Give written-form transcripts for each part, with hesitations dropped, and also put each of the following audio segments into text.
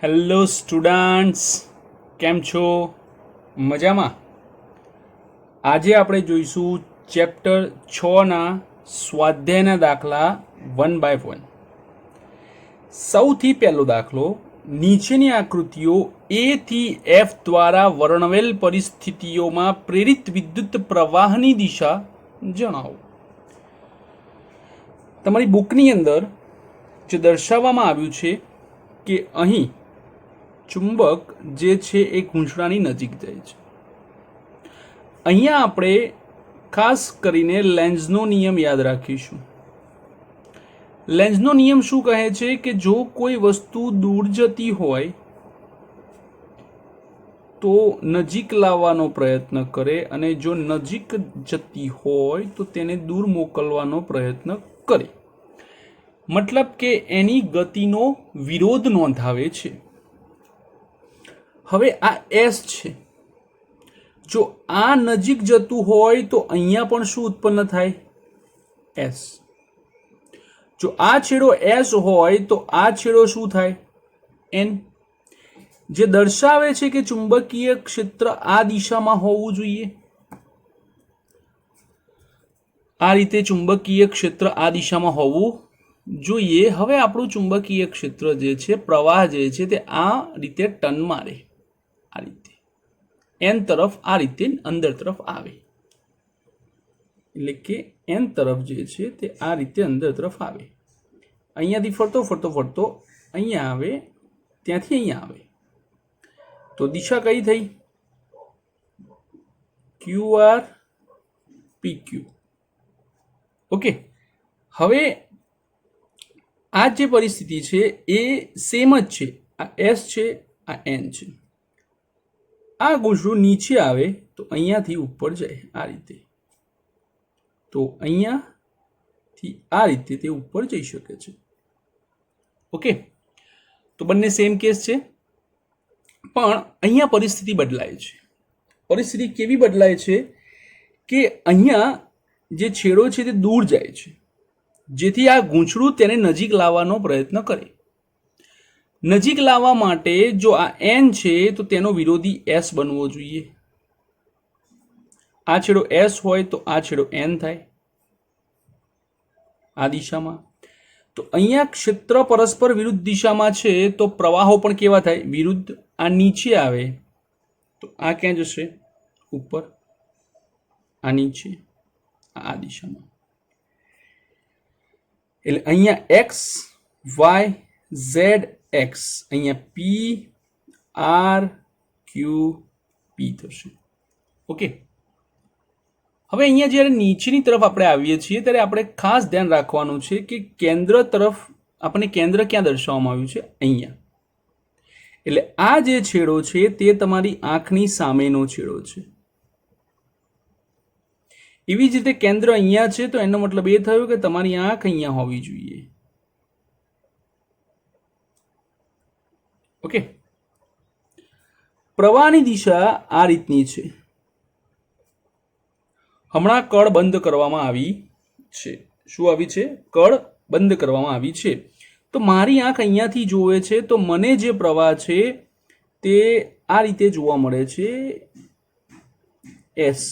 Hello students, કેમ છો? મજામાં? આજે આપણે જોઈશું ચેપ્ટર 6ના સ્વાધ્યાયના દાખલા 1 બાય 1. સૌથી પહેલો દાખલો, નીચેની આકૃતિઓ એ થી એફ દ્વારા વર્ણવેલ પરિસ્થિતિઓમાં પ્રેરિત વિદ્યુત પ્રવાહની દિશા જણાવો. તમારી બુકની અંદર જે દર્શાવવામાં આવ્યું છે કે અહીં ચુંબક જે છે એ ગૂંચળાની નજીક જાય છે. અહીંયા આપણે ખાસ કરીને લેન્ઝનો નિયમ યાદ રાખીશું. લેન્ઝનો નિયમ શું કહે છે કે જો કોઈ વસ્તુ દૂર જતી હોય તો નજીક લાવવાનો પ્રયત્ન કરે, અને જો નજીક જતી હોય તો તેને દૂર મોકલવાનો પ્રયત્ન કરે. મતલબ કે એની ગતિનો વિરોધ નોંધાવે છે. હવે આ એસ છે. જો આ નજીક જતું હોય તો અહીંયા પણ શું ઉત્પન્ન થાય? એસ. જો આ છેડો એસ હોય તો આ છેડો શું થાય? એન. જે દર્શાવે છે કે ચુંબકીય ક્ષેત્ર આ દિશામાં હોવું જોઈએ. આ રીતે ચુંબકીય ક્ષેત્ર આ દિશામાં હોવું જોઈએ. હવે આપણું ચુંબકીય ક્ષેત્ર જે છે, પ્રવાહ જે છે, તે આ રીતે ટર્ન મારે, આ રીતે એન તરફ, આ રીતે અંદર તરફ આવે. એટલે કે એન તરફ જે છે તે આ રીતે અંદર તરફ આવે. અહીંયાથી ફરતો ફરતો ફરતો અહીંયા આવે, ત્યાંથી અહીંયા આવે. તો દિશા કઈ થઈ? ક્યુ આર પી ક્યુ. ઓકે. હવે આ જે પરિસ્થિતિ છે એ સેમ જ છે. આ એસ છે, આ એન છે. આ ગૂંચળું નીચે આવે તો અહીંયાથી ઉપર જાય આ રીતે. તો અહીંયાથી આ રીતે તે ઉપર જઈ શકે છે. ઓકે. તો બંને સેમ કેસ છે, પણ અહીંયા પરિસ્થિતિ બદલાય છે. પરિસ્થિતિ કેવી બદલાય છે કે અહીંયા જે છેડો છે તે દૂર જાય છે, જેથી આ ગૂંચળું તેને નજીક લાવવાનો પ્રયત્ન કરે. નજીક લાવવા માટે જો આ એન છે તો તેનો વિરોધી એસ બનવો જોઈએ. આ છેડો એસ હોય તો આ છેડો એન થાય આ દિશામાં. તો અહીંયા ક્ષેત્ર પરસ્પર વિરુદ્ધ દિશામાં છે તો પ્રવાહો પણ કેવા થાય? વિરુદ્ધ. આ નીચે આવે તો આ ક્યાં જશે? ઉપર. આ નીચે, આ દિશામાં. એટલે અહીંયા એક્સ વાય ઝેડ એક્સ, અહીંયા પી આર ક્યુ પી થશે. ઓકે. હવે અહીંયા જ્યારે નીચેની તરફ આપણે આવીએ છીએ ત્યારે આપણે ખાસ ધ્યાન રાખવાનું છે કે કેન્દ્ર તરફ આપણને કેન્દ્ર ક્યાં દર્શાવવામાં આવ્યું છે? અહીંયા. એટલે આ જે છેડો છે તે તમારી આંખની સામેનો છેડો છે. એવી જ રીતે કેન્દ્ર અહીંયા છે તો એનો મતલબ એ થયો કે તમારી આંખ અહીંયા હોવી જોઈએ. ઓકે. પ્રવાહની દિશા આ રીતની છે. હમણાં કળ બંધ કરવામાં આવી છે. શું આવી છે? કળ બંધ કરવામાં આવી છે. તો મારી આંખ અહીંયાથી જોવે છે તો મને જે પ્રવાહ છે તે આ રીતે જોવા મળે છે, એસ.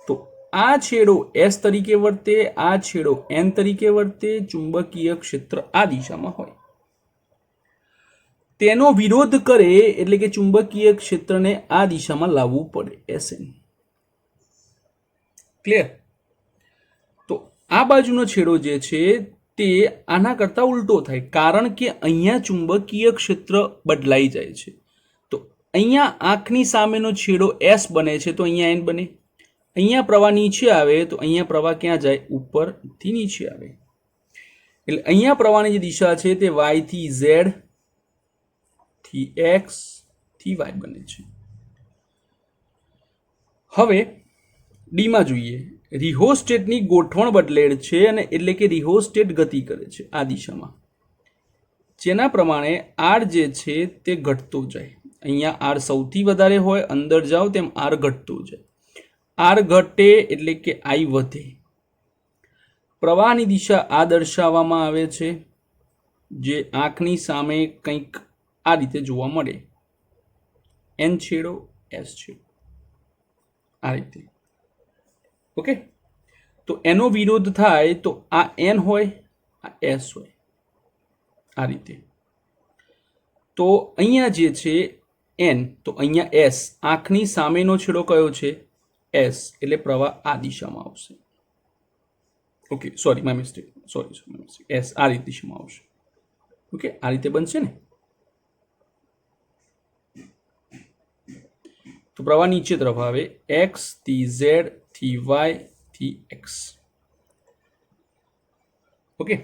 તો આ છેડો એસ તરીકે વર્તે, આ છેડો એન તરીકે વર્તે. ચુંબકીય ક્ષેત્ર આ દિશામાં હોય, તેનો વિરોધ કરે એટલે કે ચુંબકીય ક્ષેત્રને આ દિશામાં લાવવું પડે, એસએન. ક્લિયર? તો આ બાજુનો છેડો જે છે તે આના કરતા ઉલટો થાય, કારણ કે અહીંયા ચુંબકીય ક્ષેત્ર બદલાઈ જાય છે. તો અહીંયા આંખની સામેનો છેડો એસ બને છે તો અહીંયા એન બને. અહીંયા પ્રવાહ નીચે આવે તો અહીંયા પ્રવાહ ક્યાં જાય? ઉપરથી નીચે આવે. એટલે અહીંયા પ્રવાહની જે દિશા છે તે વાય થી ઝેડ થી એક્સ થી વાય બને છે. હવે ડીમાં જોઈએ. રિહોસ્ટેટની ગોઠવણ બદલેલ છે, અને એટલે કે રિહોસ્ટેટ ગતિ કરે છે આ દિશામાં, જેના પ્રમાણે આર જે છે તે ઘટતો જાય. અહીંયા આર સૌથી વધારે હોય, અંદર જાઓ તેમ આર ઘટતો જાય. આર ઘટે એટલે કે આઈ વધે. પ્રવાહની દિશા આ દર્શાવવામાં આવે છે. જે આંખની સામે કંઈક આ રીતે જોવા મળે, એન છેડો એસ છેડો આ રીતે. ઓકે, તો એનો વિરોધ થાય તો આ એન હોય, આ એસ હોય આ રીતે. તો અહીંયા જે છે એન, તો અહીંયા એસ, આંખની સામેનો છેડો કયો છે? એસ, એટલે પ્રવાહ આ દિશામાં આવશે. Okay, sorry my mistake, S આ રીતે દિશામાં આવશે. ઓકે, આ રીતે બનશે ને. તો પ્રવાહ નીચે તરફ આવે, એક્સ થી ઝેડ થી વાય થી એક્સ. ઓકે,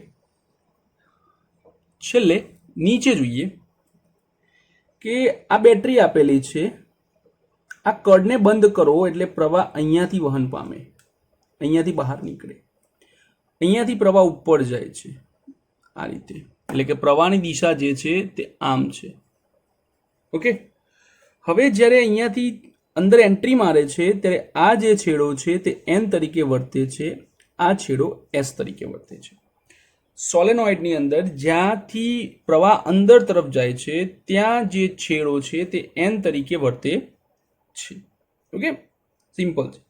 છેલ્લે નીચે જોઈએ કે આ બેટરી આપેલી છે, આ કડને બંધ કરો એટલે પ્રવાહ અહીંયાથી વહન પામે, અહીંયાથી બહાર નીકળે, અહીંયાથી પ્રવાહ ઉપર જાય છે આ રીતે. એટલે કે પ્રવાહની દિશા જે છે તે આમ છે. ઓકે, હવે જ્યારે અહીંયાથી અંદર એન્ટ્રી મારે છે ત્યારે આ જે છેડો છે તે એન તરીકે વર્તે છે, આ છેડો એસ તરીકે વર્તે છે. સોલેનોઇડની અંદર જ્યાંથી પ્રવાહ અંદર તરફ જાય છે ત્યાં જે છેડો છે તે એન તરીકે વર્તે છે. ઓકે, સિમ્પલ છે.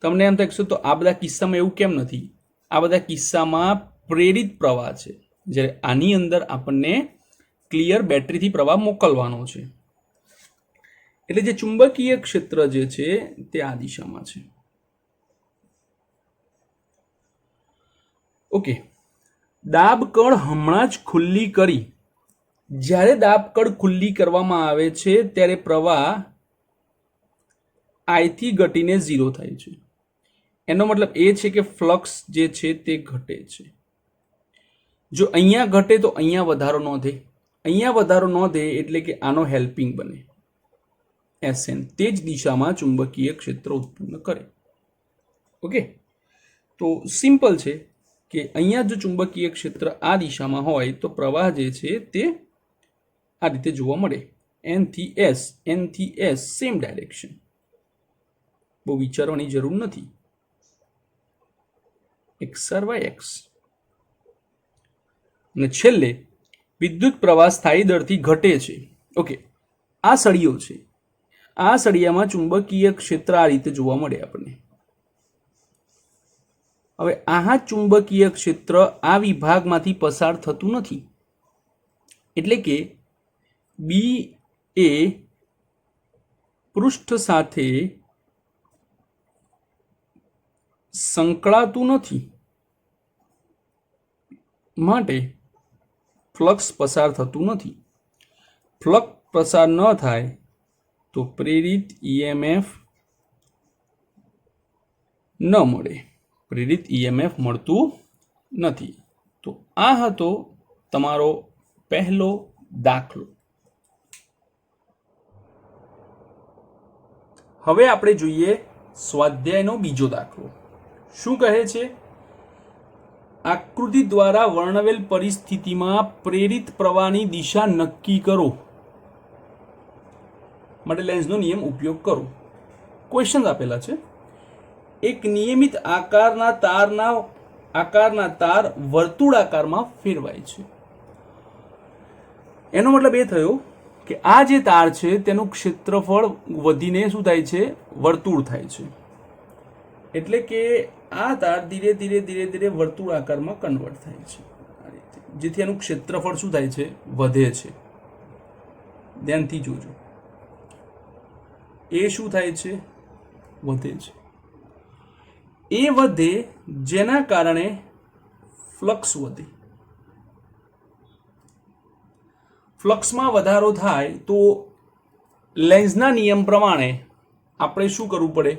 તમને એમ થશે તો આ બધા કિસ્સામાં એવું કેમ નથી? આ બધા કિસ્સામાં પ્રેરિત પ્રવાહ છે, જ્યારે આની અંદર આપણને ક્લિયર બેટરીથી પ્રવાહ મોકલવાનો છે. એટલે જે ચુંબકીય ક્ષેત્ર જે છે તે આ દિશામાં છે. ઓકે, દાબ કળ હમણાં જ ખુલ્લી કરી, જ્યારે દાબ કળ ખુલ્લી કરવામાં આવે છે ત્યારે પ્રવાહ આઈ થી ઘટીને 0 થાય છે. એનો મતલબ એ છે કે ફ્લક્સ જે છે તે ઘટે છે. જો અહીંયા ઘટે તો અહીંયા વધારો નોંધે, અહીંયા વધારો નોંધે એટલે કે આનો હેલ્પિંગ બને એસએન, તે જ દિશામાં ચુંબકીય ક્ષેત્ર ઉત્પન્ન કરે. ઓકે, તો સિમ્પલ છે કે અહીંયા જો ચુંબકીય ક્ષેત્ર આ દિશામાં હોય તો પ્રવાહ જે છે તે આ રીતે જોવા મળે, એન થી એસ, સેમ ડાયરેક્શન. બહુ વિચારવાની જરૂર નથી. XR/X. અને છેલ્લે વિદ્યુત પ્રવાહ સ્થાયી દરથી ઘટે છે. ઓકે, આ સળિયો છે, આ સળિયામાં ચુંબકીય ક્ષેત્ર આ રીતે જોવા મળે આપણને. હવે આ ચુંબકીય ક્ષેત્ર આ વિભાગમાંથી પસાર થતું નથી, એટલે કે બી એ પૃષ્ઠ સાથે સંકળાતું નથી, માટે ફ્લક્સ પસાર થતું નથી. ફ્લક્સ પસાર ન થાય તો પ્રેરિત ઈએમએફ ન મળે, પ્રેરિત ઈએમએફ મળતું નથી. તો આ હતો તમારો પહેલો દાખલો. હવે આપણે જોઈએ સ્વાધ્યાયનો બીજો દાખલો. શું કહે છે? આકૃતિ દ્વારા વર્ણવેલ પરિસ્થિતિમાં પ્રેરિત પ્રવાહની દિશા નક્કી કરો માટે લેન્ઝનો નિયમ ઉપયોગ કરો. ક્વેશ્ચન આપેલા છે. એક નિયમિત આકારના તાર વર્તુળાકારમાં ફેરવાય છે. એનો મતલબ એ થયો કે આ જે તાર છે તેનું ક્ષેત્રફળ વધીને શું થાય છે? વર્તુળ થાય છે. એટલે કે આ તાર ધીરે ધીરે વર્તુળ આકારમાં કન્વર્ટ થાય છે આ રીતે, જેથી એનું ક્ષેત્રફળ શું થાય છે? વધે છે. ધ્યાનથી જોજો, એ શું થાય છે? વધે છે. એ વધે જેના કારણે ફ્લક્સ વધે. ફ્લક્સમાં વધારો થાય તો લેન્ઝના નિયમ પ્રમાણે આપણે શું કરવું પડે?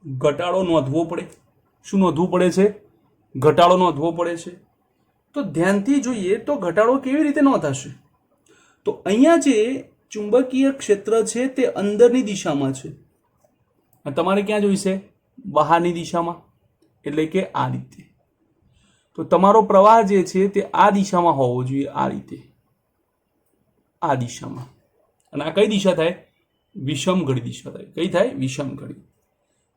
ઘટાડો નોંધવો પડે. શું નોંધવું પડે છે? ઘટાડો નોંધવો પડે છે. તો ધ્યાનથી જોઈએ તો ઘટાડો કેવી રીતે નોંધાશે? તો અહીંયા જે ચુંબકીય ક્ષેત્ર છે તે અંદરની દિશામાં છે, તમારે ક્યાં જોઈશે? બહારની દિશામાં, એટલે કે આ રીતે. તો તમારો પ્રવાહ જે છે તે આ દિશામાં હોવો જોઈએ, આ રીતે, આ દિશામાં. અને આ કઈ દિશા થાય? વિષમઘડી દિશા થાય. કઈ થાય? વિષમઘડી.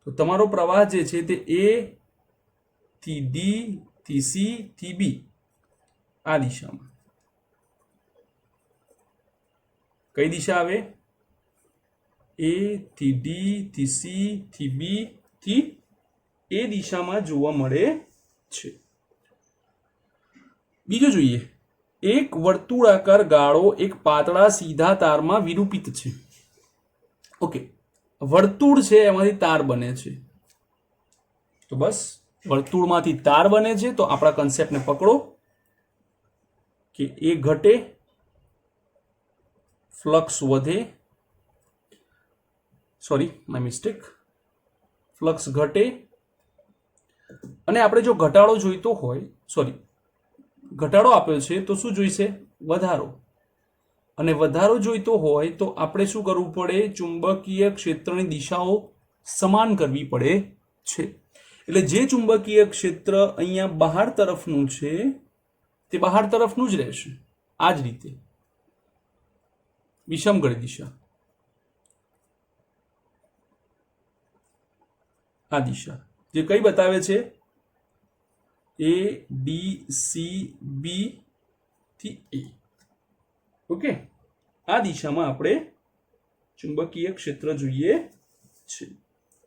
તો તમારો પ્રવાહ જે છે તે એ થી ડી થી સી થી બી આ દિશામાં કઈ દિશા આવે? એ થી ડી થી સી થી બી થી એ દિશામાં જોવા મળે છે. બીજું જોઈએ, એક વર્તુળાકાર ગાળો એક પાતળા સીધા તારમાં વિરૂપિત છે. ઓકે, વર્તુળ છે એમાંથી તાર બને છે, તો બસ વર્તુળમાંથી તાર બને છે તો આપણા કન્સેપ્ટને પકડો કે એ ઘટે, ફ્લક્સ વધે, સોરી માય મિસ્ટેક, ફ્લક્સ ઘટે, અને આપણે જો ઘટાડો જોઈતો હોય, સોરી ઘટાડો આપ્યો છે તો શું જોઈશે? વધારો. અને વધારો જોઈતો હોય તો આપણે શું કરવું પડે? ચુંબકીય ક્ષેત્રની દિશાઓ સમાન કરવી પડે છે. એટલે જે ચુંબકીય ક્ષેત્ર અહીંયા બહાર તરફનું છે તે બહાર તરફનું જ રહેશે. આ જ રીતે વિષમગળ દિશા, આ દિશા જે કઈ બતાવે છે? એ ડી સી બી થી એ. ઓકે, આ દિશામાં આપણે ચુંબકીય ક્ષેત્ર જોઈએ છે.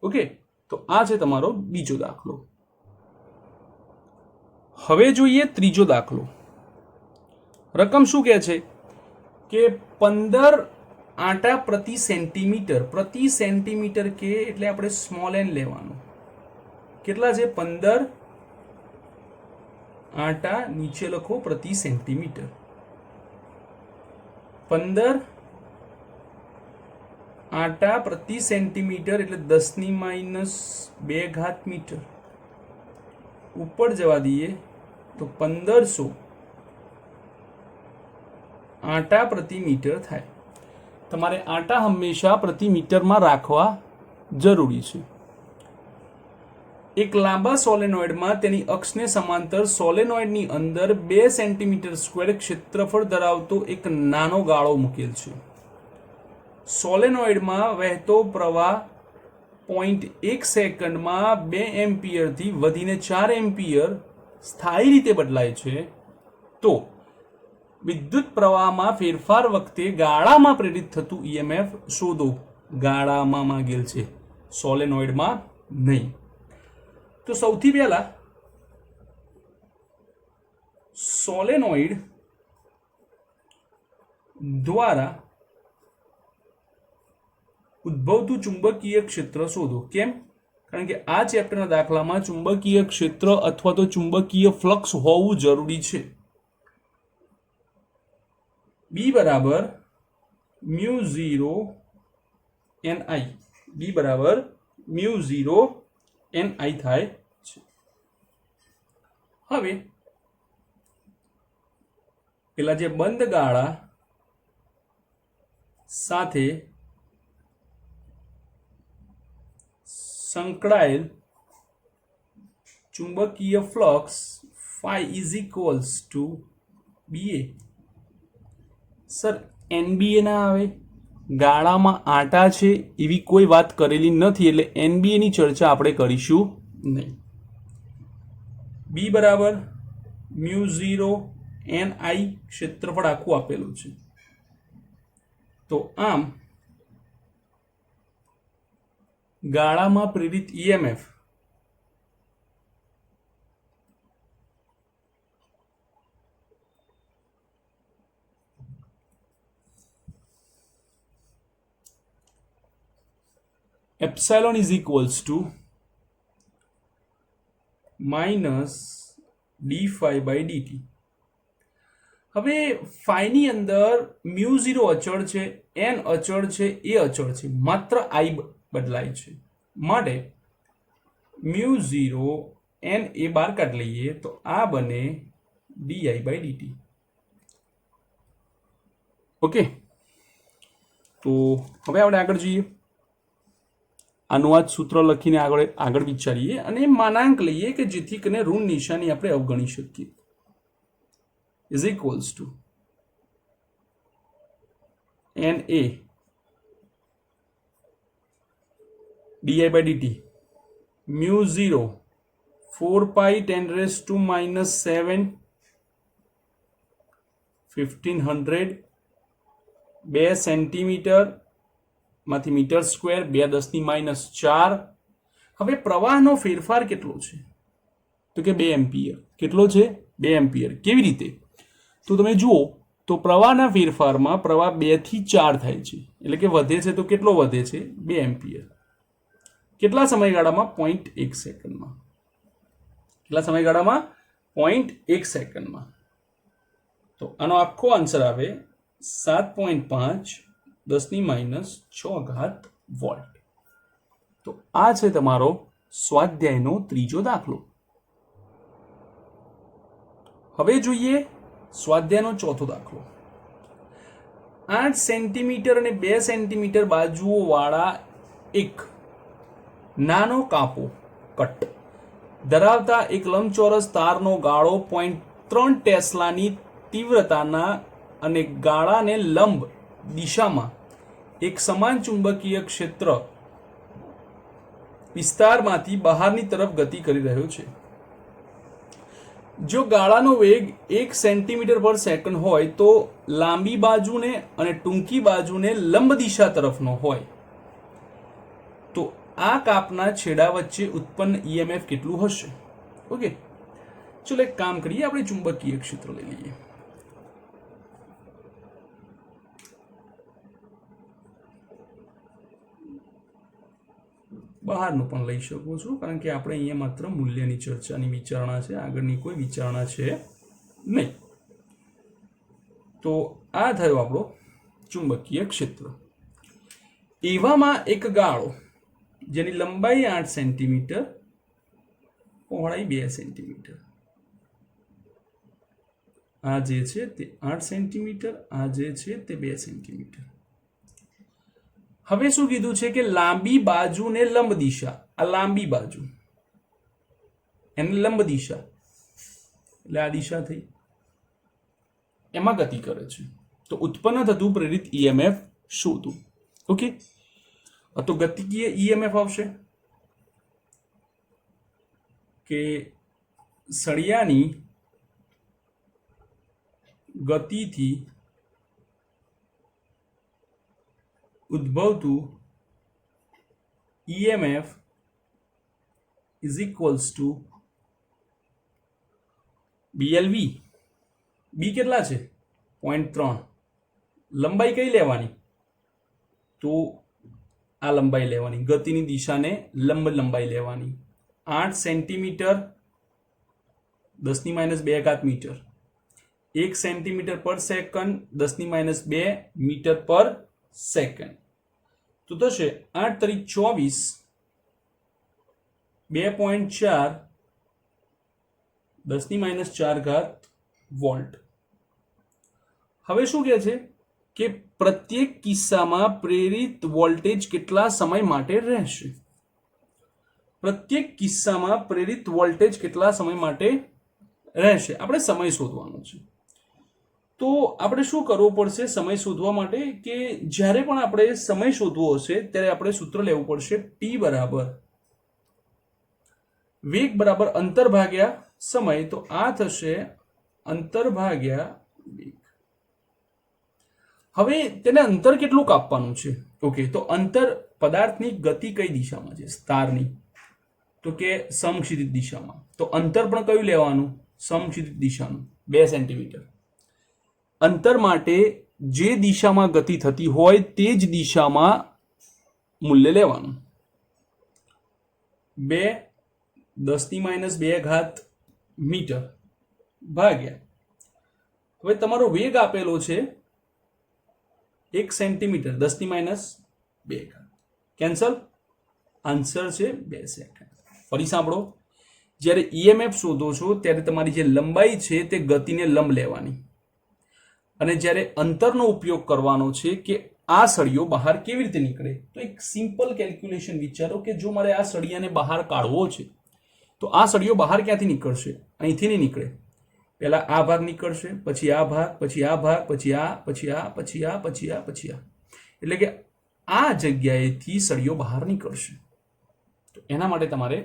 ઓકે, તો આ છે તમારો બીજો દાખલો. હવે જોઈએ ત્રીજો દાખલો. રકમ શું કહે છે કે 15 આંટા પ્રતિ સેન્ટીમીટર કે એટલે આપણે સ્મોલ એન લેવાનું. કેટલા છે? 15 આંટા નીચે લખો પ્રતિ સેન્ટીમીટર. 15 આંટા પ્રતિ સેન્ટીમીટર એટલે 10⁻² મીટર. ઉપર જવા દઈએ તો 1500 આંટા પ્રતિ મીટર થાય. તમારે આંટા હંમેશા પ્રતિ મીટરમાં રાખવા જરૂરી છે. એક લાંબા સોલેનોઇડમાં તેની અક્ષને સમાંતર સોલેનોઇડની અંદર 2 સેન્ટીમીટર સ્ક્વેર ક્ષેત્રફળ ધરાવતો એક નાનો ગાળો મૂકેલ છે. સોલેનોઇડમાં વહેતો પ્રવાહ 0.1 સેકન્ડમાં 2 એમ્પિયરથી વધીને 4 એમ્પિયર સ્થાયી રીતે બદલાય છે. તો વિદ્યુત પ્રવાહમાં ફેરફાર વખતે ગાળામાં પ્રેરિત થતું ઈએમએફ શોધો. ગાળામાં માંગેલ છે, સોલેનોઇડમાં નહીં. તો સૌથી પહેલા સોલેનોઇડ દ્વારા ઉદ્ભવતું ચુંબકીય ક્ષેત્ર શોધો. કેમ? કારણ કે આ ચેપ્ટરના દાખલામાં ચુંબકીય ક્ષેત્ર અથવા તો ચુંબકીય ફ્લક્સ હોવું જરૂરી છે. બી બરાબર μ0 ni, બી બરાબર μ0 ni થાય છે. હવે પેલા જે બંધ ગાળા સાથે સંકળાયેલ ચુંબકીય flux phi is equals to ba. Sir NBA ના આવે, ગાળામાં આંટા છે એવી કોઈ વાત કરેલી નથી એટલે NBA ની ચર્ચા આપણે કરીશું નહીં. બી બરાબર μ0 ni ક્ષેત્રફળ આખું આપેલું છે. તો આમ ગાળામાં પ્રેરિત EMF epsilon is equals two minus d∅/dt. હવે ફાઈની અંદર μ0 અચળ છે, n અચળ છે, એ અચળ છે, માત્ર i બદલાય છે. માટે μ0 n એ બહાર કાઢી લઈએ તો આ બને di/dt. ઓકે, તો હવે આપણે આગળ જઈએ. આનું આ સૂત્ર લખીને આગળ વિચારીએ અને માનાંક લઈએ કે જેથી કરીને ઋણ નિશાની આપણે અવગણી શકીએ. Is equals two na di/dt μ0 4 pi 10⁻⁻7 1500 2 centimetre માંથી મીટર સ્ક્વેર 2 10⁻⁴. હવે પ્રવાહનો ફેરફાર કેટલો છે? તો કે 2 એમ્પિયર. કેટલો છે? 2 એમ્પિયર. કેવી રીતે? તો તમે જુઓ તો પ્રવાહના ફેરફારમાં પ્રવાહ 2 થી 4 થાય છે, એટલે કે વધે છે. તો કેટલો વધે છે? 2 એમ્પિયર. કેટલા સમયગાળામાં? 0.1 સેકન્ડમાં. કેટલા સમયગાળામાં? 0.1 સેકન્ડમાં. તો આનો આખો આન્સર આવે 7.5 10⁻⁶ વોલ્ટ. તો આ છે તમારો સ્વાધ્યાયનો ત્રીજો દાખલો. હવે જોઈએ સ્વાધ્યાયનો ચોથો દાખલો. 8 સેન્ટીમીટર અને 2 સેન્ટીમીટર બાજુઓ વાળા એક નાનો કાપો કટ ધરાવતા એક લંબચોરસ તારનો ગાળો 0.3 ટેસ્લાની તીવ્રતાના અને ગાળાને લંબ દિશામાં એક સમાન ચુંબકીય ક્ષેત્ર વિસ્તારમાંથી બહારની તરફ ગતિ કરી રહ્યો છે. જો ગાળાનો વેગ 1 સેન્ટીમીટર પર સેકન્ડ હોય તો લાંબી બાજુને અને ટૂંકી બાજુને લંબ દિશા તરફનો હોય તો આ કાપના છેડા વચ્ચે ઉત્પન્ન ઈએમએફ કેટલું હશે? ઓકે, ચલો એક કામ કરીએ, આપણે ચુંબકીય ક્ષેત્ર લઈ લઈએ. બહારનું પણ લઈ શકું છું, કારણ કે આપણે અહીંયા માત્ર મૂલ્યની ચર્ચાની વિચારણા છે, આગળની કોઈ વિચારણા છે નહીં. તો આ થયો આપણો ચુંબકીય ક્ષેત્ર. એવામાં એક ગાળો જેની લંબાઈ 8 સેન્ટીમીટર, પહોળાઈ 2 સેન્ટીમીટર, આ જે છે તે 8 સેન્ટીમીટર, આ જે છે તે 2 સેન્ટીમીટર. હવે શું કીધું છે કે લાંબી બાજુને લંબ દિશા, આ લાંબી બાજુ એને લંબ દિશા એટલે આ દિશા થઈ, એમાં ગતિ કરે છે. તો ઉત્પન્ન થતું પ્રેરિત ઈએમએફ શોધો. ઓકે, તો ગતિકીય ઈએમએફ આવશે કે સળિયાની ગતિથી ઉદ્ભવતું ઈએમએફ ઇઝ ઇક્વલ્સ ટુ બીએલવી. બી કેટલા છે? 0.3. લંબાઈ કઈ લેવાની? તો આ લંબાઈ લેવાની, ગતિની દિશાને લંબ લંબાઈ લેવાની. 8 સેન્ટીમીટર 10⁻² મીટર, 1 સેન્ટીમીટર પર સેકન્ડ 10⁻² મીટર પર સેકન્ડ. તો થશે 8 તરી 24 2.4 10⁻⁴ વોલ્ટ. હવે શું કહે છે કે પ્રત્યેક કિસ્સામાં પ્રેરિત વોલ્ટેજ કેટલા સમય માટે રહેશે? પ્રત્યેક કિસ્સામાં પ્રેરિત વોલ્ટેજ કેટલા સમય માટે રહેશે? આપણે સમય શોધવાનો છે. તો આપણે શું કરવું પડશે સમય શોધવા માટે? કે જ્યારે પણ આપણે સમય શોધવો હશે ત્યારે આપણે સૂત્ર લેવું પડશે ટી બરાબર વેગ બરાબર અંતર ભાગ્યા સમય. તો આ થશે અંતર ભાગ્યા વેગ. હવે તેને અંતર કેટલું કાપવાનું છે? ઓકે, તો અંતર પદાર્થની ગતિ કઈ દિશામાં છે? તારની. તો કે સમક્ષિતિજ દિશામાં. તો અંતર પણ કયું લેવાનું? સમક્ષિતિજ દિશાનું, 2 સેન્ટીમીટર. અંતર માટે જે દિશામાં ગતિ થતી હોય તે જ દિશામાં મૂલ્ય લેવાનું. 2 10⁻² મીટર ભાગ્યા, હવે તમારો વેગ આપેલો છે 1 સેન્ટીમીટર 10⁻². કેન્સલ, આન્સર છે 2 સેકન્ડ. ફરી સાંભળો, જ્યારે ઈએમએફ શોધો છો ત્યારે તમારી જે લંબાઈ છે તે ગતિને લંબ લેવાની, અને જ્યારે અંતરનો ઉપયોગ કરવાનો છે કે આ સળિયો બહાર કેવી રીતે નીકળે. તો એક સિમ્પલ કેલ્ક્યુલેશન વિચારો કે જો મારે આ સળિયાને બહાર કાઢવો છે તો આ સળિયો બહાર ક્યાંથી નીકળશે? અહીંથી નહીં નીકળે. પહેલા આ ભાગ નીકળશે, પછી આ ભાગ, પછી આ ભાગ, પછી આ, પછી આ, પછી આ, પછી આ, પછી આ, એટલે કે આ જગ્યાએથી સળિયો બહાર નીકળશે. તો એના માટે તમારે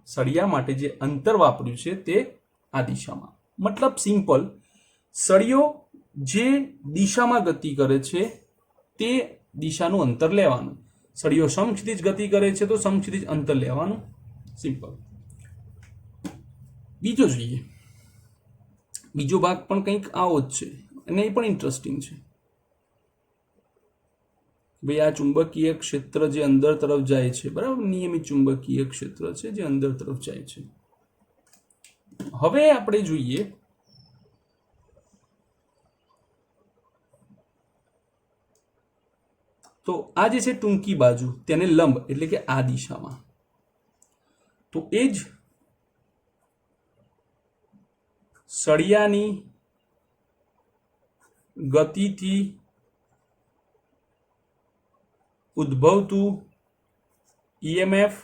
સળિયા માટે જે અંતર વાપર્યું છે તે આ દિશામાં. મતલબ સિમ્પલ, સળિયો જે દિશામાં ગતિ કરે છે તે દિશાનું અંતર લેવાનું. સળિયો સમક્ષિતિજ ગતિ કરે છે તો સમક્ષિતિજ અંતર લેવાનું. સિમ્પલ. બીજો જોઈએ, બીજો ભાગ પણ કંઈક આવો જ છે અને એ પણ ઇન્ટરેસ્ટિંગ છે. ભાઈ આ ચુંબકીય ક્ષેત્ર જે અંદર તરફ જાય છે, બરાબર, નિયમિત ચુંબકીય ક્ષેત્ર છે જે અંદર તરફ જાય છે. હવે આપણે જોઈએ તો આ જે છે ટૂંકી બાજુ તેને લંબ એટલે કે આ દિશામાં, તો એ જ સળિયાની ગતિથી ઉદ્ભવતું ઈએમએફ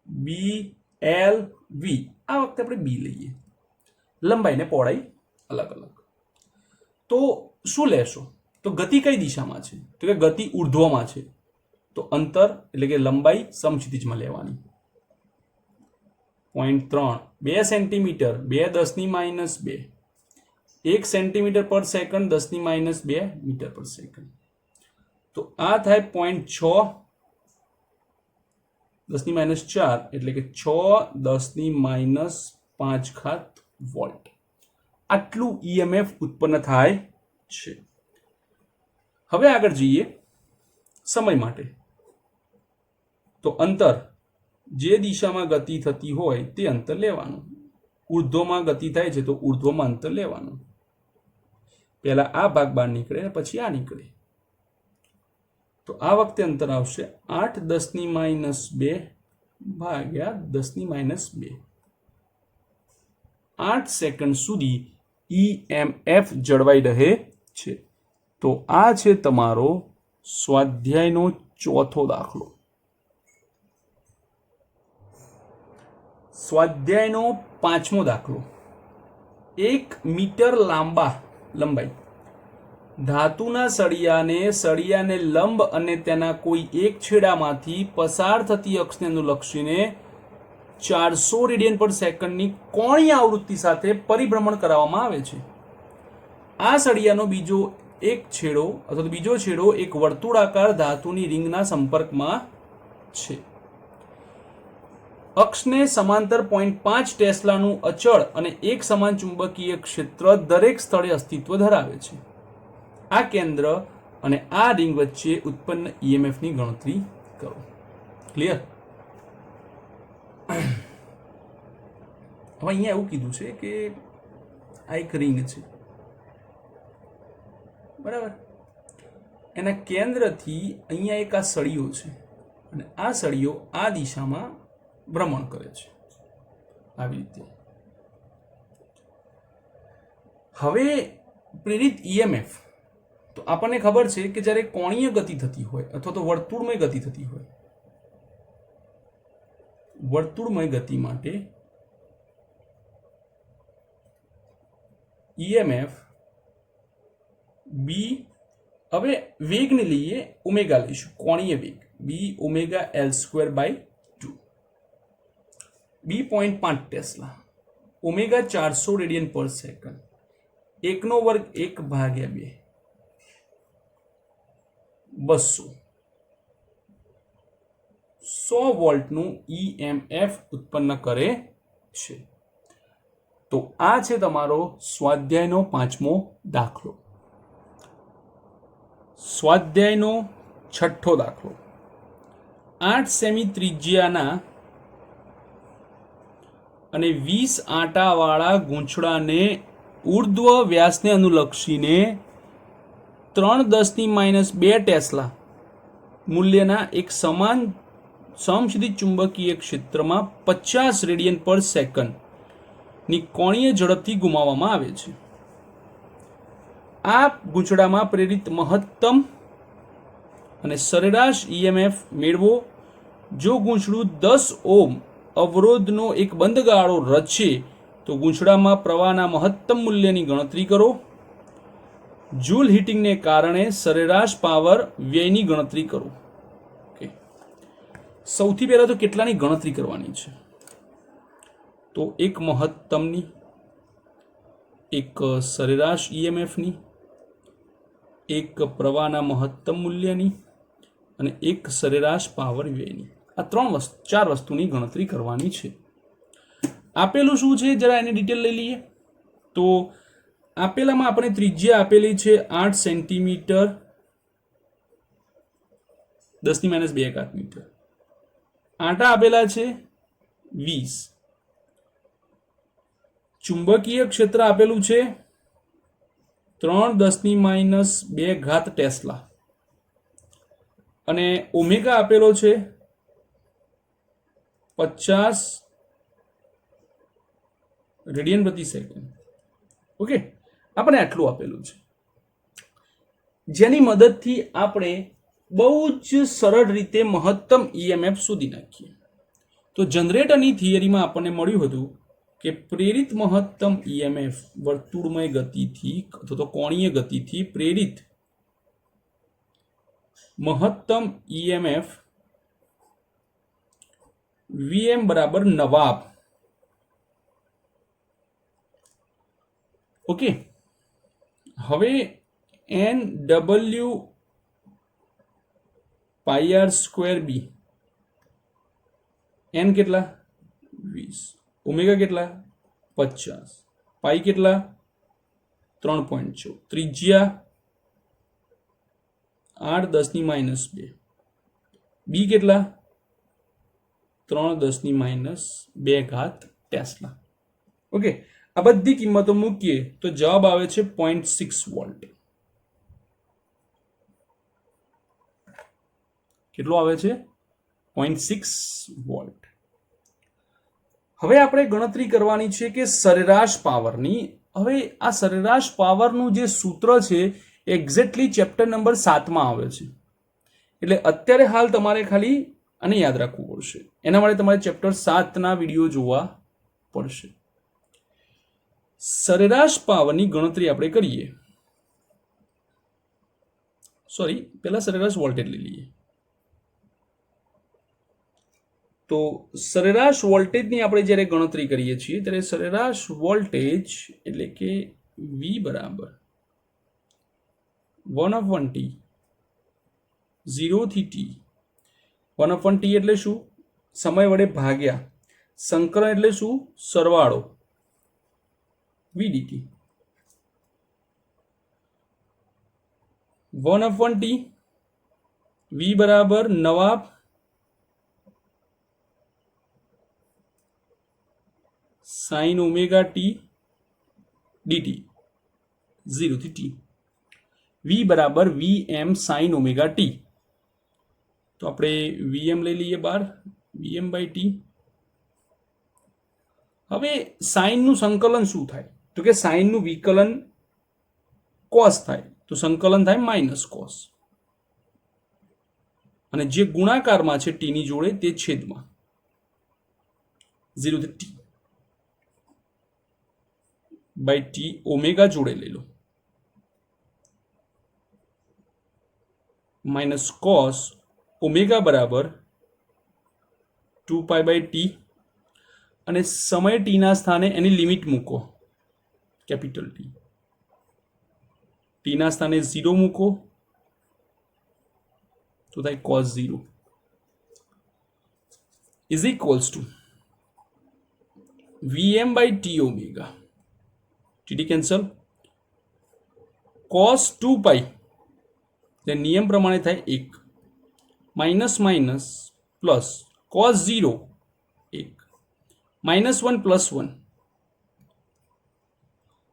બી એલ વી, આ વખતે આપણે બી લઈએ, લંબાઈ ને પહોળાઈ અલગ અલગ. તો શું લેશો? તો ગતિ કઈ દિશામાં છે? તો કે ગતિ ઉર્ધ્વમાં છે, તો અંતર એટલે કે લંબાઈ સમક્ષિતિજમાં લેવાની. 0.3 2 સેન્ટીમીટર 2 × 10⁻², 1 સેન્ટીમીટર પર સેકન્ડ 10⁻² મીટર પર સેકન્ડ. તો આ થાય 0.6 10⁻⁴ એટલે કે 6 10⁻5 વોલ્ટ. આટલું ઈએમએફ ઉત્પન્ન થાય છે. હવે આગળ જઈએ સમય માટે. તો અંતર જે દિશામાં ગતિ થતી હોય તે અંતર લેવાનું. ઉર્ધ્વમાં ગતિ થાય છે તો ઉર્ધ્વમાં અંતર લેવાનું. પહેલા આ ભાગ બહાર નીકળે પછી આ નીકળે. તો આ વખતે અંતર આવશે 8 10⁻² ભાગ્યા 10⁻². 8 સેકન્ડ સુધી ઈએમએફ જળવાઈ રહે છે. તો આ છે તમારો સ્વાધ્યાયનો ચોથો દાખલો. સ્વાધ્યાયનો પાંચમો દાખલો. 1 મીટર લંબાઈ ધાતુના સળિયાને લંબ અને તેના કોઈ એક છેડામાંથી પસાર થતી અક્ષને અનુલક્ષીને 400 રેડિયન પર સેકન્ડની કોણીય આવૃત્તિ સાથે પરિભ્રમણ કરાવવામાં આવે છે. આ સળિયાનો બીજો છેડો એક વર્તુળાકાર ધાતુની રિંગના સંપર્કમાં છે. અક્ષને સમાંતર 0.5 ટેસ્લાનું અચળ અને એક સમાન ચુંબકીય ક્ષેત્ર દરેક સ્થળે અસ્તિત્વ ધરાવે છે. આ કેન્દ્ર અને આ રિંગ વચ્ચે ઉત્પન્ન ઈએમએફ ની ગણતરી કરો. ક્લિયર? હવે અહીંયા એવું કીધું છે કે આ એક રિંગ છે, બરાબર, એના કેન્દ્રથી અહીંયા એક આ સળિયો છે અને આ સળિયો આ દિશામાં ભ્રમણ કરે છે આવી રીતે. હવે પ્રેરિત ઈએમએફ તો આપણને ખબર છે કે જ્યારે કોણીય ગતિ થતી હોય અથવા તો વર્તુળમય ગતિ થતી હોય, વર્તુળમય ગતિ માટે ઈએમએફ બી, હવે વેગને લઈએ ઓમેગા લઈશું, કોણીય વેગ બી ઓમેગા L²/2, બી 0.5 ટેસ્લા, ઓમેગા 400 રેડિયન પર સેકન્ડ, 1/2 1/2 200 100 વોલ્ટનું ઈએમએફ ઉત્પન્ન કરે છે. તો આ છે તમારો સ્વાધ્યાયનો પાંચમો દાખલો. સ્વાધ્યાયનો છઠ્ઠો દાખલો. 8 સેમી ત્રિજ્યાના અને 20 આંટાવાળા ગૂંચળાને ઉર્ધ્વ વ્યાસને અનુલક્ષીને 3 10⁻² ટેસ્લા મૂલ્યના એક સમાન સમક્ષિતિજ ચુંબકીય ક્ષેત્રમાં 50 રેડિયન પર સેકન્ડ ની કોણીય ઝડપથી ગુમાવવામાં આવે છે. આ ગૂંચળામાં પ્રેરિત મહત્તમ અને સરેરાશ ઈએમએફ મેળવો. જો ગૂંચળું 10 ઓહ્મ અવરોધનો એક બંધ ગાળો રચે તો ગૂંચળામાં પ્રવાહના મહત્તમ મૂલ્યની ગણતરી કરો. જૂલ હીટિંગને કારણે સરેરાશ પાવર વ્યયની ગણતરી કરો. સૌથી પહેલા તો કેટલાની ગણતરી કરવાની છે? તો એક મહત્તમની, એક સરેરાશ ઈએમએફની, એક પ્રવાહના મહત્તમ મૂલ્યની અને એક સરેરાશ પાવર વ્યયની. આ ચાર વસ્તુની ગણતરી કરવાની છે. આપેલું શું છે જરા એની ડિટેલ લઈ લઈએ. તો આપેલામાં આપણે ત્રિજ્યા આપેલી છે 8 સેન્ટીમીટર 10⁻² મીટર. આંટા આપેલા છે 20. ચુંબકીય ક્ષેત્ર આપેલું છે 3 10⁻² ટેસ્લા અને ઓમેગા આપેલો છે 50 રેડિયન પ્રતિ સેકન્ડ. ઓકે, આપણે આટલું આપેલું છે, જેની મદદથી આપણે બહુ જ સરળ રીતે મહત્તમ ઈએમએફ શોધી નાખીએ. તો જનરેટરની થિયરીમાં આપણને મળ્યું હતું કે પ્રેરિત મહત્તમ ઈએમએફ વર્તુળમય ગતિથી અથવા તો કોણીય ગતિથી પ્રેરિત મહત્તમ ઈએમએફ વીએમ બરાબર નવાબ. ઓકે, હવે એન ડબલ્યુ પાઈ આર સ્ક્વેર બી, એન કેટલા 20, ઓમેગા કેટલા 50, પાઈ કેટલા 3.14, ત્રિજ્યા 8 10⁻², બી કેટલા 3 10⁻² ટેસ્લા. ઓકે, આ બધી કિંમતો મૂકીએ તો જવાબ આવે છે 0.6 વોલ્ટ. કેટલો આવે છે? 0.6 વોલ્ટ. હવે આપણે ગણતરી કરવાની છે કે સરેરાશ પાવરની. હવે આ સરેરાશ પાવરનું જે સૂત્ર છે એક્ઝેક્ટલી ચેપ્ટર નંબર 7 માં આવે છે. એટલે અત્યારે હાલ તમારે ખાલી આને યાદ રાખવું પડશે. એના માટે તમારે ચેપ્ટર 7 ના વિડીયો જોવા પડશે. સરેરાશ પાવરની ગણતરી આપણે કરીએ. સોરી, પહેલા સરેરાશ વોલ્ટેજ લઈ લઈએ. તો સરેરાશ વોલ્ટેજની આપણે જ્યારે ગણતરી કરીએ છીએ ત્યારે સરેરાશ વોલ્ટેજ એટલે કે V બરાબર 1/T 0 થી T. 1/T એટલે શું? સમય વડે ભાગ્યા. સંકલન એટલે શું? સરવાળો. VDT 1/T. V બરાબર નવાબ sin ઓમેગા t dt 0 થી t. V બરાબર Vm sin ઓમેગા t. તો આપણે Vm લઈ લઈએ બહાર, Vm/t. હવે સાઇનનું સંકલન શું થાય? તો કે સાઇનનું વિકલન કોસ થાય, તો સંકલન થાય માઇનસ કોસ. અને જે ગુણાકારમાં છે t ની જોડે તે છેદમાં 0 થી t બાય t ઓમેગા જોડે લઈ લો, માઇનસ કોસ ઓમેગા બરાબર 2π/t. અને સમય t ના સ્થાને એની લિમિટ મૂકો, કેપિટલ T. t ના સ્થાને 0 મૂકો તો થાય cos 0 is equals two Vm/t omega. T cancel. cos 2π તે નિયમ પ્રમાણે થાય 1, માઇનસ માઇનસ પ્લસ cos 0 1, -1 + 1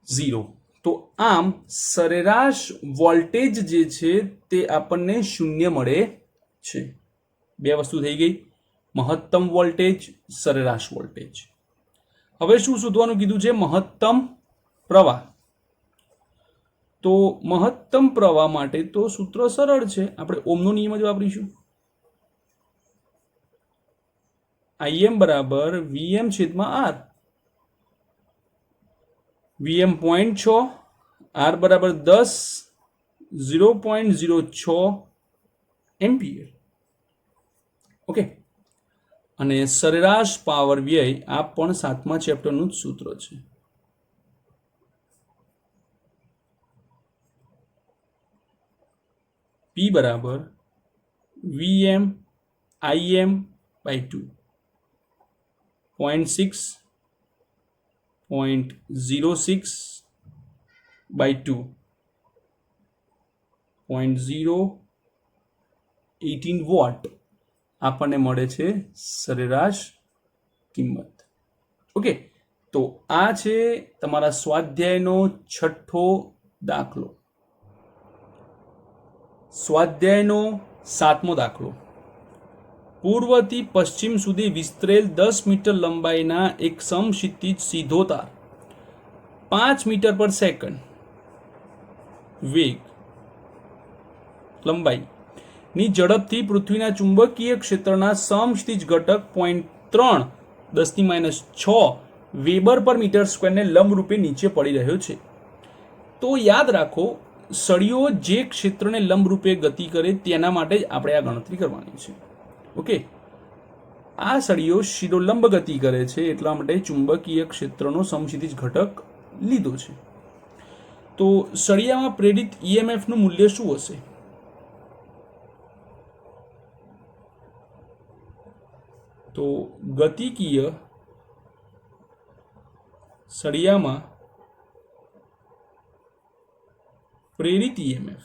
0. તો આમ સરેરાશ વોલ્ટેજ જે છે તે આપણને 0 મળે છે. બે વસ્તુ થઈ ગઈ, મહત્તમ વોલ્ટેજ, સરેરાશ વોલ્ટેજ. હવે શું શોધવાનું કીધું છે? મહત્તમ પ્રવાહ. તો મહત્તમ પ્રવાહ માટે તો સૂત્ર સરળ છે, આપણે ઓમનો નિયમ જ વાપરીશું. Im બરાબર Vm/R. Vm 0.6, R બરાબર 10, 0.06 એમ્પિયર. ઓકે, અને સરેરાશ પાવર વ્યય આ પણ 7મા ચેપ્ટરનું જ સૂત્ર છે. P બરાબર VM IM by 2 0.6 0.06 by 2 0.018 vote આપણને મળે છે સરેરાશ કિંમત. ઓકે, તો આ છે તમારા સ્વાધ્યાયનો 6થો દાખલો. સ્વાધ્યાયનો 7મો દાખલો. પૂર્વથી પશ્ચિમ સુધી વિસ્તરેલ 10 મીટર લંબાઈના એક સમક્ષિતિજ સીધો તાર 5 મીટર પર સેકન્ડ વેગ લંબાઈની ઝડપથી પૃથ્વીના ચુંબકીય ક્ષેત્રના સમક્ષિતિજ ઘટક 0.3 10⁻6 વેબર પર મીટર સ્ક્વેરને લંબરૂપે નીચે પડી રહ્યો છે. તો યાદ રાખો, સળિયો જે ક્ષેત્રને લંબરૂપે ગતિ કરે તેના માટે જ આપણે આ ગણતરી કરવાની છે. ઓકે, આ સળિયો સીધો લંબ ગતિ કરે છે એટલા માટે ચુંબકીય ક્ષેત્રનો સમક્ષિતિજ ઘટક લીધો છે. તો સળિયામાં પ્રેરિત EMF નું મૂલ્ય શું હશે? તો ગતિકીય સળિયામાં પ્રેરિત EMF,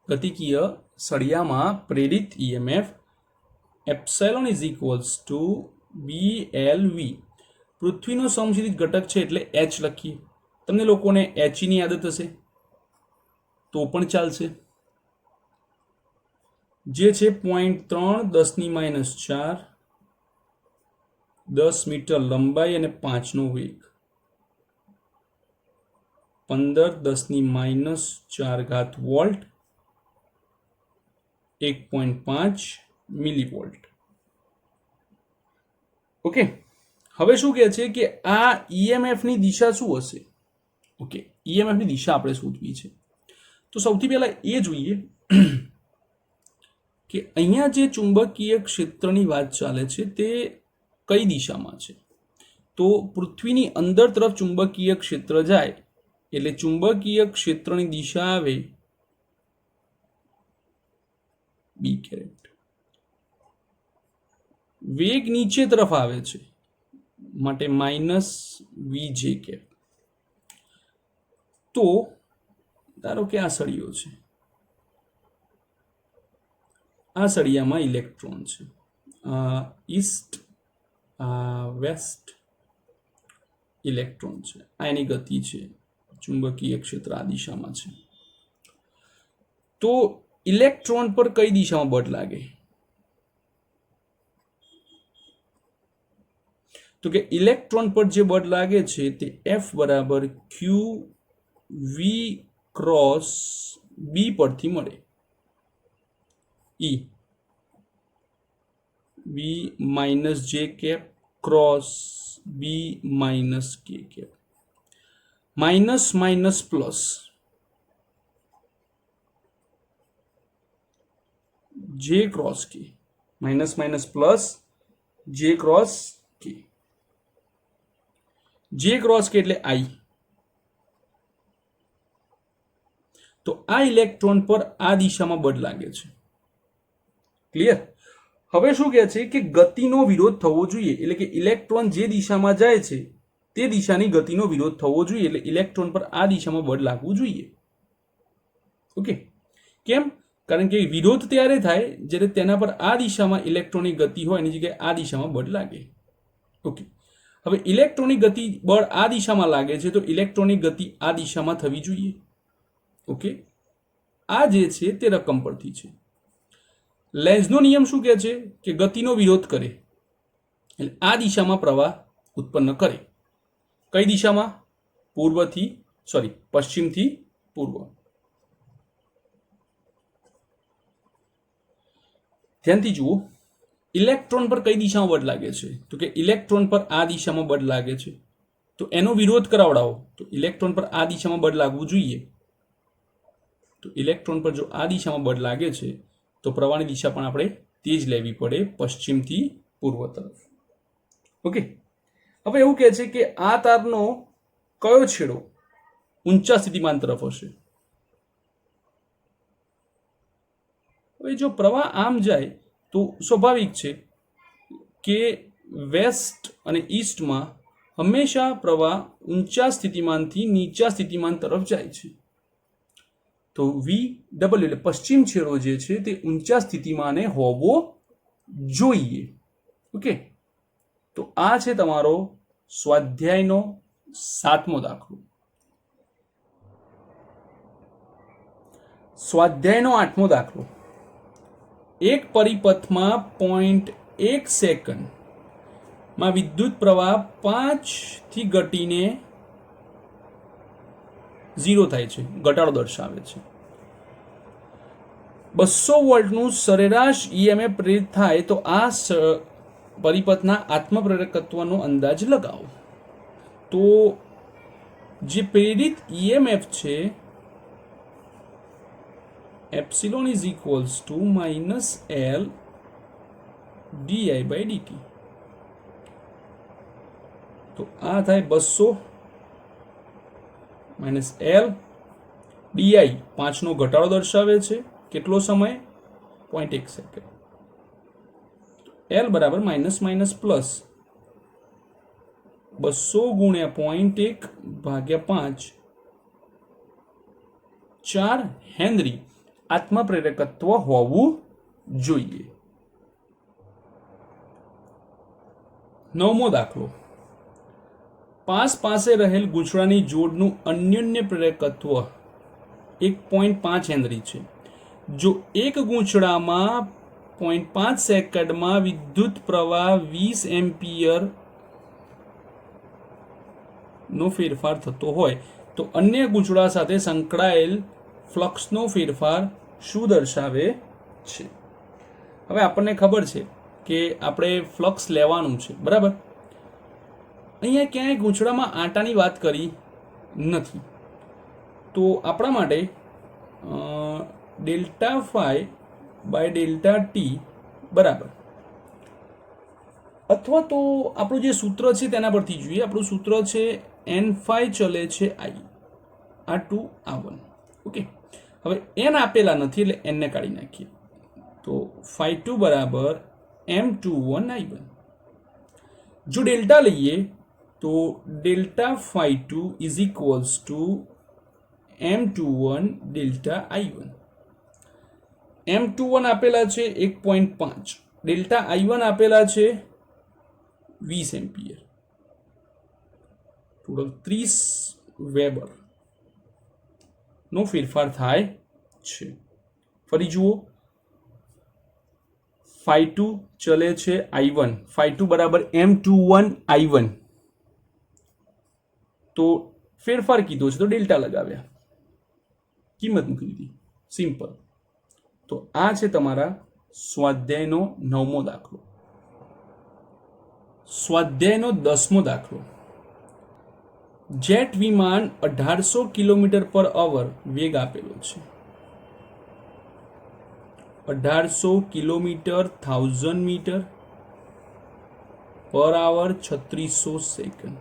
ગતિકીય સળિયામાં પ્રેરિત EMF epsilon is equals two BLV. પૃથ્વીનો સમક્ષિતિજ ઘટક છે એટલે H લખીએ. તમને લોકોને HE ની આદત હશે તો પણ ચાલશે, જે છે 0.3 10⁻4 10 મીટર લંબાઈ અને 5 નો વેગ 15 10⁻4 વોલ્ટ 1.5 મિલીવોલ્ટ. ઓકે, હવે શું કહે છે કે આ EMF ની દિશા શું હશે? ઓકે, EMF ની દિશા આપણે શોધવી છે. તો સૌથી પહેલા એ જોઈએ કે અહીંયા જે ચુંબકીય ક્ષેત્રની વાત ચાલે છે તે કઈ દિશામાં છે. તો પૃથ્વીની અંદર તરફ ચુંબકીય ક્ષેત્ર જાય એટલે ચુંબકીય ક્ષેત્રની દિશા આવે B કેરેટ. વેગ નીચે તરફ આવે છે માટે -VJ કેપ. તો ધારો કે આ સળિયો છે, આ સળિયામાં ઇલેક્ટ્રોન છે, ઈસ્ટ વેસ્ટ ઇલેક્ટ્રોન છે, આ એની ગતિ છે, ચુંબકીય ક્ષેત્ર આ દિશામાં છે. તો ઇલેક્ટ્રોન પર કઈ દિશામાં બળ લાગે? તો કે ઇલેક્ટ્રોન પર જે બળ લાગે છે તે F બરાબર QV ક્રોસ B પરથી મળે. E B minus J cap cross B minus K cap. Minus minus plus J cross K, minus minus plus J cross K. J cross K એટલે I. તો આ ઇલેક્ટ્રોન પર આ દિશામાં બળ લાગે છે. ક્લિયર? હવે શું કહે છે કે ગતિનો વિરોધ થવો જોઈએ, એટલે કે ઇલેક્ટ્રોન જે દિશામાં જાય છે તે દિશાની ગતિનો વિરોધ થવો જોઈએ, એટલે ઇલેક્ટ્રોન પર આ દિશામાં બળ લાગવું જોઈએ. ઓકે, કેમ? કારણ કે વિરોધ ત્યારે થાય જ્યારે તેના પર આ દિશામાં ઇલેક્ટ્રોનની ગતિ હોય એની જગ્યાએ આ દિશામાં બળ લાગે. ઓકે, હવે ઇલેક્ટ્રોનની ગતિ બળ આ દિશામાં લાગે છે તો ઇલેક્ટ્રોનની ગતિ આ દિશામાં થવી જોઈએ. ઓકે, આ જે છે તે રકમ પરથી છે. લેન્ઝનો નિયમ શું કહે છે કે ગતિનો વિરોધ કરે એટલે આ દિશામાં પ્રવાહ ઉત્પન્ન કરે. કઈ દિશામાં? પશ્ચિમથી પૂર્વ. ધ્યાનથી જુઓ, ઇલેક્ટ્રોન પર કઈ દિશામાં બળ લાગે છે? તો કે ઇલેક્ટ્રોન પર આ દિશામાં બળ લાગે છે. તો એનો વિરોધ કરાવડાવો તો ઇલેક્ટ્રોન પર આ દિશામાં બળ લાગવું જોઈએ. તો ઇલેક્ટ્રોન પર જો આ દિશામાં બળ લાગે છે તો પ્રવાહની દિશા પણ આપણે તે જ લેવી પડે પશ્ચિમથી પૂર્વ તરફ. ઓકે, હવે એવું કહે છે કે આ તારનો કયો છેડો ઊંચા સ્થિતિમાન તરફ હશે? હવે જો પ્રવાહ આમ જાય તો સ્વાભાવિક છે કે વેસ્ટ અને ઈસ્ટમાં હંમેશા પ્રવાહ ઊંચા સ્થિતિમાનથી નીચા સ્થિતિમાન તરફ જાય છે. તો VW એટલે પશ્ચિમ છેડો જે છે તે ઊંચા સ્થિતિમાને હોવો જોઈએ. ઓકે, તો આ છે તમારો સ્વાધ્યાયનો 7મો દાખલો. સ્વાધ્યાયનો 8મો દાખલો. એક પરિપથમાં 0.1 સેકન્ડમાં વિદ્યુત પ્રવાહ 5 થી ઘટીને 0 થાય છે, ઘટાડો દર્શાવે છે. 200 વોલ્ટનું સરેરાશ EMF પ્રેરિત થાય તો આ પરિપથના આત્મપ્રેરકત્વનો અંદાજ લગાવો. તો જે પ્રેરિત EMF છે epsilon is equals two minus L di/dt. તો આ થાય 200 માઇનસ L di, 5નો ઘટાડો દર્શાવે છે. કેટલો સમય? 0.1 સેકન્ડ. L બરાબર માઇનસ માઇનસ પ્લસ 200 ગુણ્યા 0.1 ભાગ્યા 5, 4 હેનરી આત્મપ્રેરકત્વ હોવું જોઈએ. 9મો દાખલો. પાસ પાસે રહેલ ગૂંચળાની જોડનું અન્યોન્ય પ્રેરકત્વ 1.5 હેનરી છે. જો એક ગૂંચળામાં 0.5 સેકન્ડમાં વિદ્યુત પ્રવાહ 20 એમ્પિયર નો ફેરફાર થતો હોય તો અન્ય ગૂંચળા સાથે સંકળાયેલ ફ્લક્સનો ફેરફાર શું દર્શાવે છે? હવે આપણને ખબર છે કે આપણે ફ્લક્સ લેવાનું છે, બરાબર. અહીંયા ક્યાંય ગૂંચળામાં આંટાની વાત કરી નથી. તો આપણા માટે delta phi by delta t બરાબર, અથવા તો આપણું જે સૂત્ર છે તેના પરથી જોઈએ. આપણું સૂત્ર છે n ફાઈ ચલે છે I, આ 2 આ 1. ઓકે, હવે n આપેલા નથી એટલે n ને કાઢી નાખીએ. તો φ2 બરાબર M21I1. જો ડેલ્ટા લઈએ તો delta φ2 is equals to M21 delta I1. M21 આપેલા છે 1.5, ડેલ્ટા I1 આપેલા છે 20 એમ્પિયર, ટોટલ 30 વેબર નો ફેરફાર થાય છે. ફરી જુઓ, φ2 ચલે છે I1, φ2 બરાબર M21 I1. તો ફેરફાર કીધો છે તો ડેલ્ટા લગાવ્યા, કિંમત મૂકી દીધી, સિમ્પલ. તો આ છે તમારા સ્વાધ્યાયનો 9મો દાખલો. સ્વાધ્યાયનો 10મો દાખલો. જેટ વિમાન 1800 કિલોમીટર/અવર વેગ આપેલો છે. 1800 કિલોમીટર 1000 મીટર પર આવર 3600 સેકન્ડ.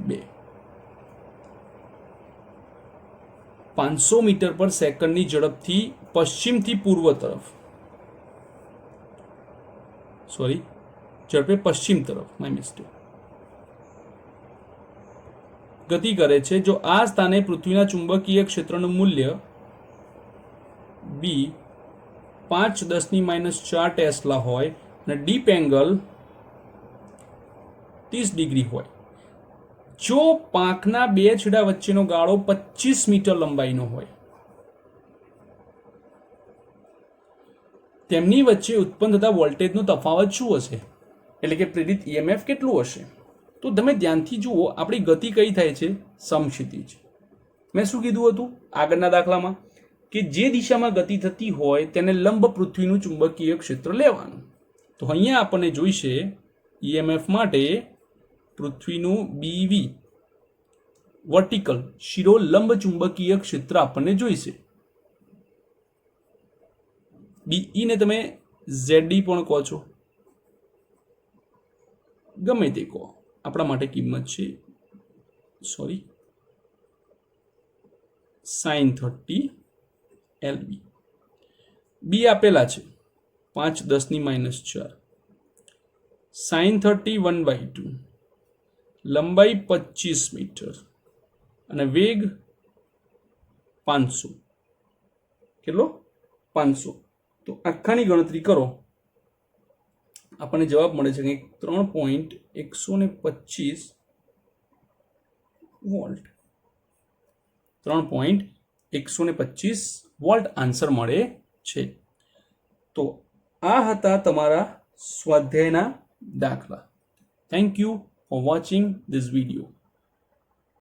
2 500 મીટર પર સેકન્ડની ઝડપથી પશ્ચિમથી પૂર્વ તરફ, સોરી, ઝડપે પશ્ચિમ તરફ, માય મિસ્ટેક, ગતિ કરે છે. જો આ સ્થાને પૃથ્વીના ચુંબકીય ક્ષેત્રનું મૂલ્ય B 5 × 10⁻⁴ ટેસ્લા હોય અને ડીપ એંગલ 30 ડિગ્રી હોય, જો પાંખના બે છેડા વચ્ચેનો ગાળો 25 મીટર લંબાઈનો હોય, તેમની વચ્ચે ઉત્પન્ન થતા વોલ્ટેજનો તફાવત શું હશે? એટલે કે પ્રેરિત EMF કેટલું હશે? તો તમે ધ્યાનથી જુઓ, આપણી ગતિ કઈ થાય છે? સમક્ષિતિજ. મેં શું કીધું હતું આગળના દાખલામાં કે જે દિશામાં ગતિ થતી હોય તેને લંબ પૃથ્વીનું ચુંબકીય ક્ષેત્ર લેવાનું. તો અહીંયા આપણને જોઈશે EMF માટે પૃથ્વીનું BV વર્ટિકલ શિરો લંબ ચુંબકીય ક્ષેત્ર આપણને જોઈશે. બીઈ ને તમે ઝેડડી પણ કહો છો, ગમે તે કહો, આપણા માટે કિંમત છે sin 30 LB. બી આપેલા છે 5 10 - 4, sin 30 1/2, લંબાઈ 25 મીટર અને વેગ 500. કેટલો? 500. તો આખાની ગણતરી કરો, આપણને જવાબ મળે છે કે 3.125 વોલ્ટ. 3.125 વોલ્ટ આન્સર મળે છે. તો આ હતા તમારા સ્વાધ્યાયના દાખલા. Thank you for watching this video.